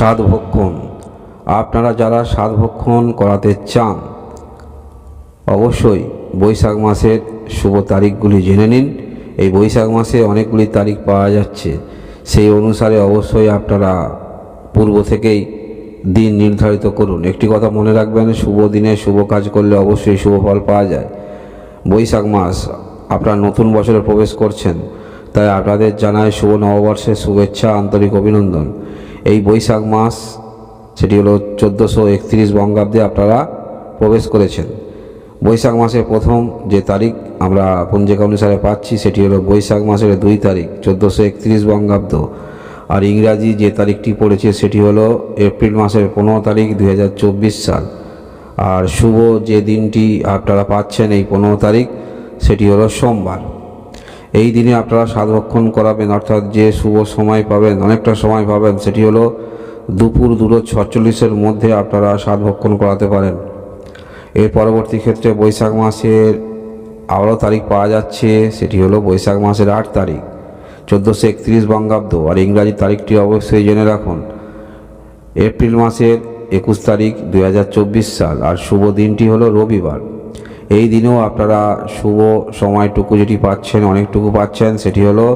সাধভক্ষণ। আপনারা যারা সাধভক্ষণ করাতে চান অবশ্যই বৈশাখ মাসের শুভ তারিখগুলি জেনে নিন। এই বৈশাখ মাসে অনেকগুলি তারিখ পাওয়া যাচ্ছে, সেই অনুসারে অবশ্যই আপনারা পূর্ব থেকেই দিন নির্ধারিত করুন। একটি কথা মনে রাখবেন, শুভ দিনে শুভ কাজ করলে অবশ্যই শুভ ফল পাওয়া যায়। বৈশাখ মাস আপনারা নতুন বছরে প্রবেশ করছেন, তাই আপনাদের জানায় শুভ নববর্ষের শুভেচ্ছা, আন্তরিক অভিনন্দন। এই বৈশাখ মাস সেটি হলো 1431 বঙ্গাব্দে আপনারা প্রবেশ করেছেন। বৈশাখ মাসের প্রথম যে তারিখ আমরা পঞ্জিকা অনুসারে পাচ্ছি সেটি হলো বৈশাখ মাসের 2 তারিখ 1431 বঙ্গাব্দ। আর ইংরাজি যে তারিখটি পড়েছে সেটি হলো এপ্রিল মাসের 15 তারিখ 2024 সাল। আর শুভ যে দিনটি আপনারা পাচ্ছেন এই 15 তারিখ সেটি হলো সোমবার। এই দিনে আপনারা সাধভক্ষণ করাবেন, অর্থাৎ যে শুভ সময় পাবেন, অনেকটা সময় পাবেন, সেটি হলো দুপুর 2:46-এর মধ্যে আপনারা সাধভক্ষণ করাতে পারেন। এর পরবর্তী ক্ষেত্রে বৈশাখ মাসের আরও তারিখ পাওয়া যাচ্ছে, সেটি হলো বৈশাখ মাসের 8 তারিখ 1431 বঙ্গাব্দ। আর ইংরাজি তারিখটি অবশ্যই জেনে রাখুন, এপ্রিল মাসের 21 তারিখ 2024 সাল। আর শুভ দিনটি হলো রবিবার। এই দিনেও আপনারা শুভ সময়টুকু যেটি পাচ্ছেন, অনেকটুকু পাচ্ছেন, সেটি হলো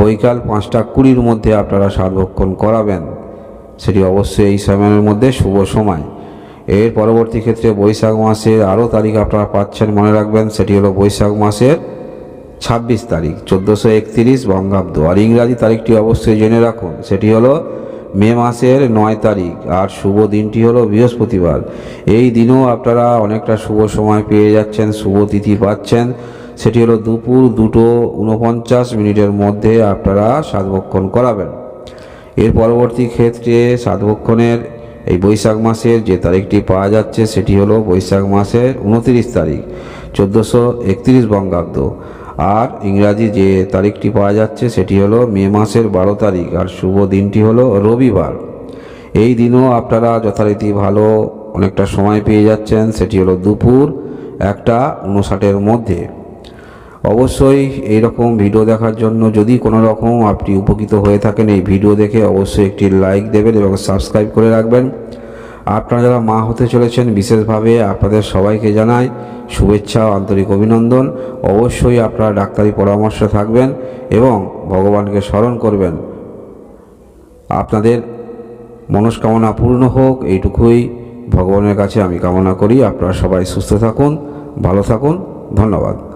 বৈকাল 5:20-র মধ্যে আপনারা সাধভক্ষণ করাবেন। সেটি অবশ্যই এই সময়ের মধ্যে শুভ সময়। এর পরবর্তী ক্ষেত্রে বৈশাখ মাসের আরও তারিখ আপনারা পাচ্ছেন, মনে রাখবেন, সেটি হলো বৈশাখ মাসের 26 তারিখ 1431 বঙ্গাব্দ। আর ইংরাজি তারিখটি অবশ্যই জেনে রাখুন, সেটি হলো মে মাসের 9 তারিখ। আর শুভ দিনটি হলো বৃহস্পতিবার। এই দিনেও আপনারা অনেকটা শুভ সময় পেয়ে যাচ্ছেন, শুভ তিথি পাচ্ছেন, সেটি হলো দুপুর 2:49 মধ্যে আপনারা সাধভক্ষণ করাবেন। এর পরবর্তী ক্ষেত্রে সাধভক্ষণের এই বৈশাখ মাসের যে তারিখটি পাওয়া যাচ্ছে সেটি হলো বৈশাখ মাসের 29 তারিখ 1431 বঙ্গাব্দ। আর ইংরাজি যে তারিখটি পাওয়া যাচ্ছে সেটি হলো মে মাসের 12 তারিখ। আর শুভ দিনটি হলো রবিবার। এই দিনও আপনারা যথারীতি ভালো অনেকটা সময় পেয়ে যাচ্ছেন, সেটি হলো দুপুর 1:59-এর মধ্যে। অবশ্যই এই রকম ভিডিও দেখার জন্য যদি কোনো রকম আপনি উপকৃত হয়ে থাকেন, এই ভিডিও দেখে অবশ্যই একটি লাইক দেবেন এবং সাবস্ক্রাইব করে রাখবেন। আপনারা যারা মা হতে চলেছেন বিশেষভাবে আপনাদের সবাইকে জানাই শুভেচ্ছা ও আন্তরিক অভিনন্দন। অবশ্যই আপনারা ডাক্তারি পরামর্শ থাকবেন এবং ভগবানকে স্মরণ করবেন। আপনাদের মনস্কামনা পূর্ণ হোক, এইটুকুই ভগবানের কাছে আমি কামনা করি। আপনারা সবাই সুস্থ থাকুন, ভালো থাকুন। ধন্যবাদ।